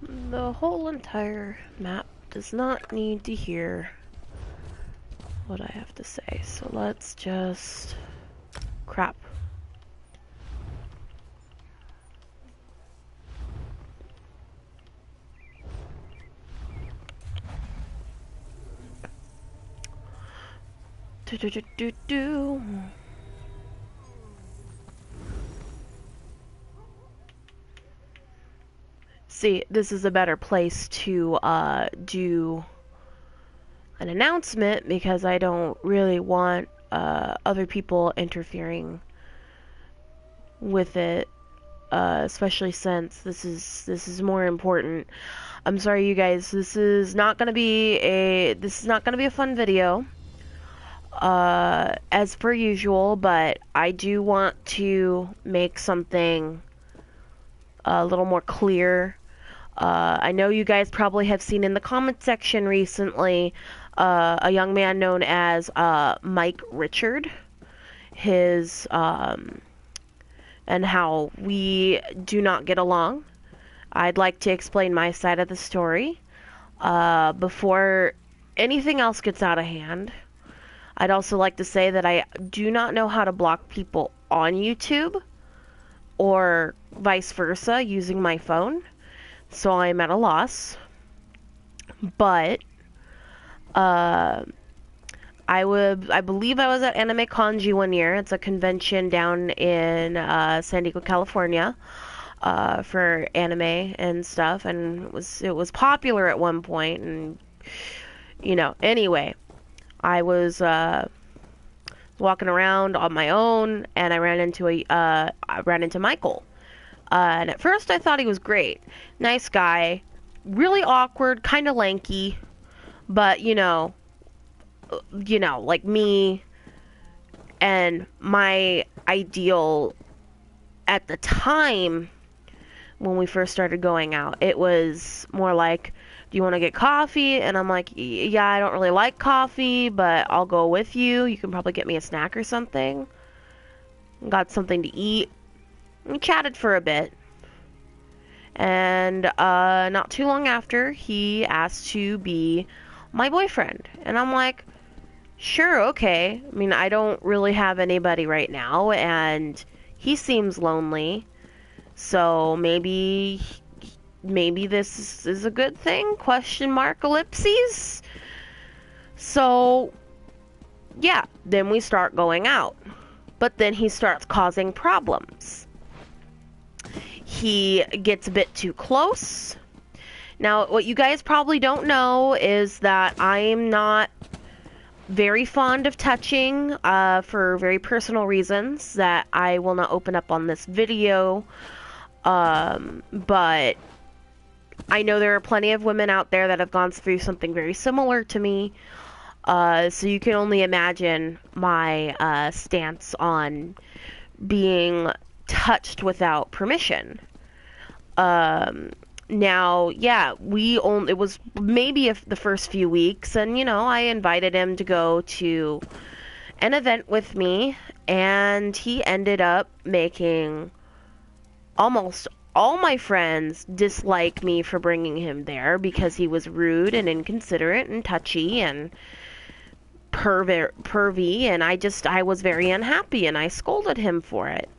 The whole entire map does not need to hear what I have to say, so let's just... crap. Do do do do do. See, this is a better place to do an announcement because I don't really want other people interfering with it, especially since this is more important. I'm sorry, you guys. This is not gonna be a fun video, as per usual. But I do want to make something a little more clear. I know you guys probably have seen in the comment section recently a young man known as Mike Richard, his and how we do not get along. I'd like to explain my side of the story before anything else gets out of hand. I'd also like to say that I do not know how to block people on YouTube or vice versa using my phone, so I'm at a loss. But I believe I was at Anime Kanji one year. It's a convention down in San Diego, California, for anime and stuff, and it was popular at one point. And anyway, I was walking around on my own, and I ran into Michael. And at first I thought he was great. Nice guy. Really awkward, kind of lanky. But, like me and my ideal at the time when we first started going out, it was more like, do you want to get coffee? And I'm like, yeah, I don't really like coffee, but I'll go with you. You can probably get me a snack or something. Got something to eat. We chatted for a bit, and not too long after, he asked to be my boyfriend, and I'm like, sure, okay. I mean, I don't really have anybody right now, and he seems lonely, so maybe this is a good thing? Question mark ellipses. So yeah, then we start going out, but then he starts causing problems. He gets a bit too close. Now, what you guys probably don't know is that I'm not very fond of touching for very personal reasons that I will not open up on this video. But I know there are plenty of women out there that have gone through something very similar to me. So you can only imagine my stance on being touched without permission. Now, yeah, it was maybe the first few weeks, and I invited him to go to an event with me, and he ended up making almost all my friends dislike me for bringing him there because he was rude and inconsiderate and touchy and pervy, and I was very unhappy, and I scolded him for it.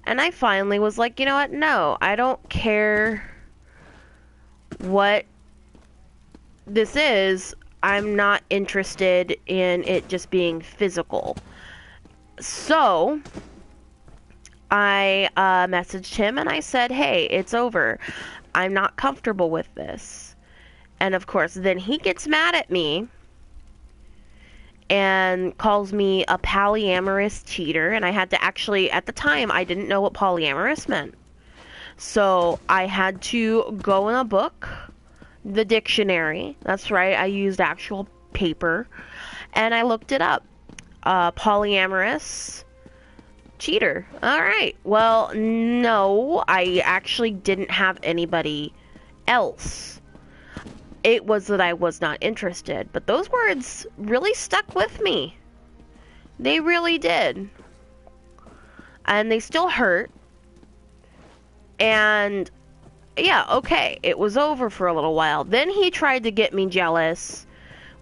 And I finally was like, you know what? No, I don't care what this is. I'm not interested in it just being physical. So I messaged him and I said, hey, it's over. I'm not comfortable with this. And of course, then he gets mad at me and calls me a polyamorous cheater, and I had to actually, at the time, I didn't know what polyamorous meant. So I had to go in a book, the dictionary, that's right, I used actual paper, and I looked it up. Polyamorous cheater. Alright, well, no, I actually didn't have anybody else. It was that I was not interested, but those words really stuck with me. They really did. And they still hurt. And yeah, okay, it was over for a little while. Then he tried to get me jealous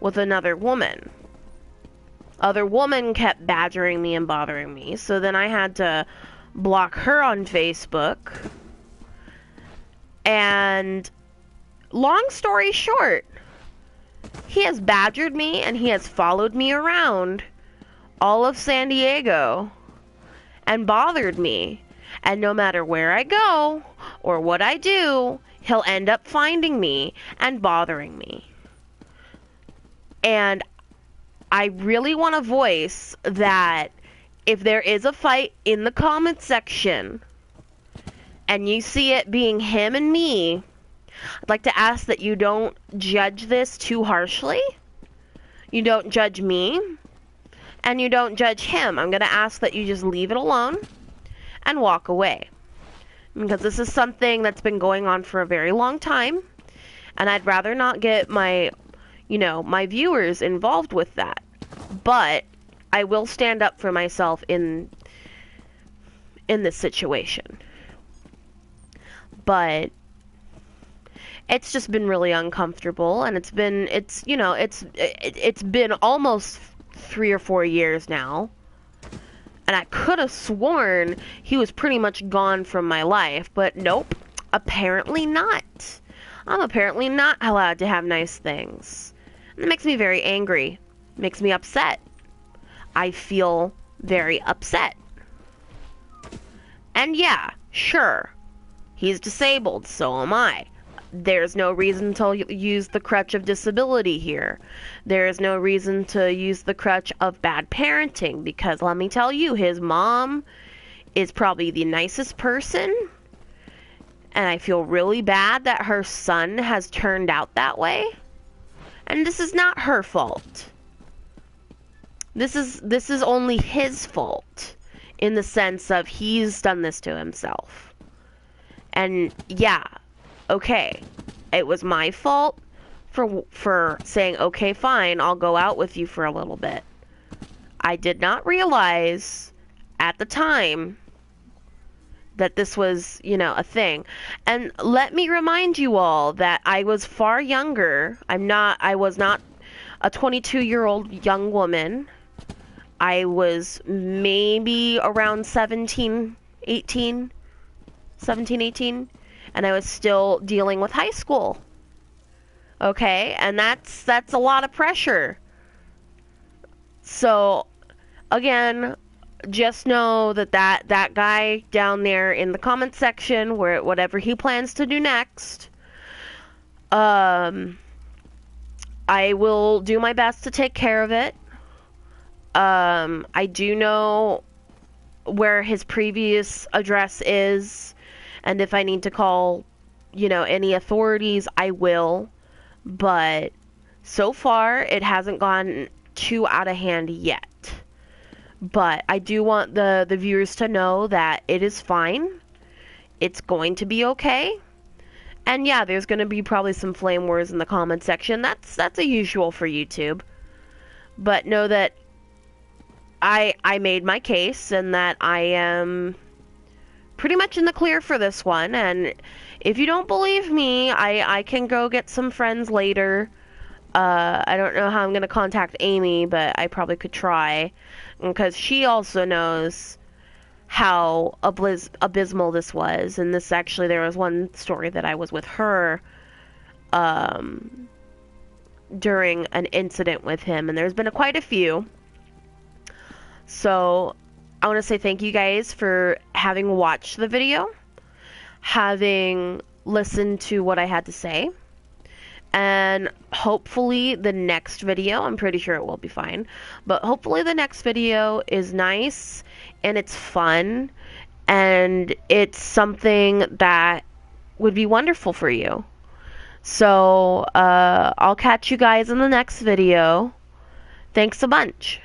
with another woman. Other woman kept badgering me and bothering me, so then I had to block her on Facebook. And long story short, he has badgered me and he has followed me around all of San Diego and bothered me. And no matter where I go or what I do, he'll end up finding me and bothering me. And I really want to voice that if there is a fight in the comments section and you see it being him and me, I'd like to ask that you don't judge this too harshly. You don't judge me, and you don't judge him. I'm going to ask that you just leave it alone and walk away. Because this is something that's been going on for a very long time, and I'd rather not get my viewers involved with that. But I will stand up for myself in this situation. But it's just been really uncomfortable, and it's been almost 3 or 4 years now. And I could have sworn he was pretty much gone from my life, but nope, apparently not. I'm apparently not allowed to have nice things. And it makes me very angry. It makes me upset. I feel very upset. And yeah, sure, he's disabled, so am I. There's no reason to use the crutch of disability here. There is no reason to use the crutch of bad parenting, because let me tell you, his mom is probably the nicest person, and I feel really bad that her son has turned out that way. And this is not her fault. This is only his fault, in the sense of he's done this to himself. And yeah, okay, it was my fault for saying, okay, fine, I'll go out with you for a little bit. I did not realize at the time that this was, a thing. And let me remind you all that I was far younger. I was not a 22-year-old young woman. I was maybe around 17, 18, and I was still dealing with high school. Okay, and that's a lot of pressure. So, again, just know that guy down there in the comment section, where whatever he plans to do next, I will do my best to take care of it. I do know where his previous address is, and if I need to call, any authorities, I will. But so far, it hasn't gone too out of hand yet. But I do want the viewers to know that it is fine. It's going to be okay. And yeah, there's going to be probably some flame wars in the comment section. That's a usual for YouTube. But know that I made my case, and that I am pretty much in the clear for this one. And if you don't believe me, I can go get some friends later. I don't know how I'm going to contact Amy, but I probably could try, because she also knows how abysmal this was. And this actually, there was one story that I was with her during an incident with him, and there's been quite a few. So I want to say thank you guys for having watched the video, having listened to what I had to say. And hopefully the next video, I'm pretty sure it will be fine, but hopefully the next video is nice and it's fun and it's something that would be wonderful for you. So I'll catch you guys in the next video. Thanks a bunch.